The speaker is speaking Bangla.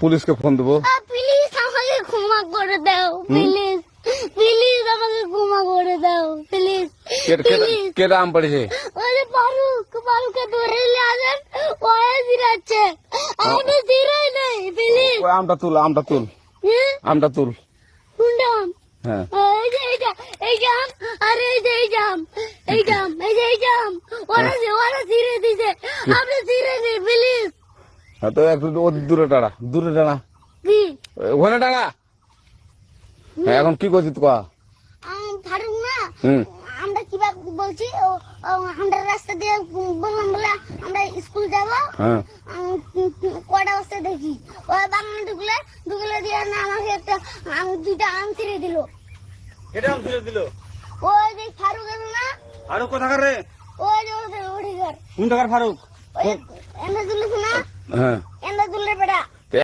পুলিশকে ফোন দেবো। প্লিজ আমাকে ক্ষমা করে দাও, প্লিজ প্লিজ আমাকে ক্ষমা করে দাও, প্লিজ প্লিজ। কেটা আম পড়েছে? ওই যে ফারুককে ধরে নিয়ে আসেন, ও জিরাচ্ছে, আমি জিরাই নাই, প্লিজ। ওই আমটা তুল আমটা তুল কোনটা আম? হ্যাঁ এই যে এই জাম, আরে এই যে এই জাম, ওরা জিরে দিছে, আপনি জিরে নেই, প্লিজ। তো একটু দূরে টানা কি ওখানে টানা। হ্যাঁ এখন কি করছিস তুই? ফারুক না, হুম আমরা কিভাবে বলছি, আমরা রাস্তা দিয়ে বললাম বলে আমরা স্কুল যাবো, হ্যাঁ কটা বস্তা দেখি ওই বাগানে ঢুকলে দিয়ে না আমাকে একটা দুইটা আম ছিঁড়ে দিল। কেটে আম ছিঁড়ে দিল? ওই যে ফারুক এলো না, ফারুক কোথাকার রে? ওই যে ওদের ওঠিকার, কোন টাকার ফারুক? ওই এন্দা তুলিস না, হ্যাঁ এন্দা তুললে বেটা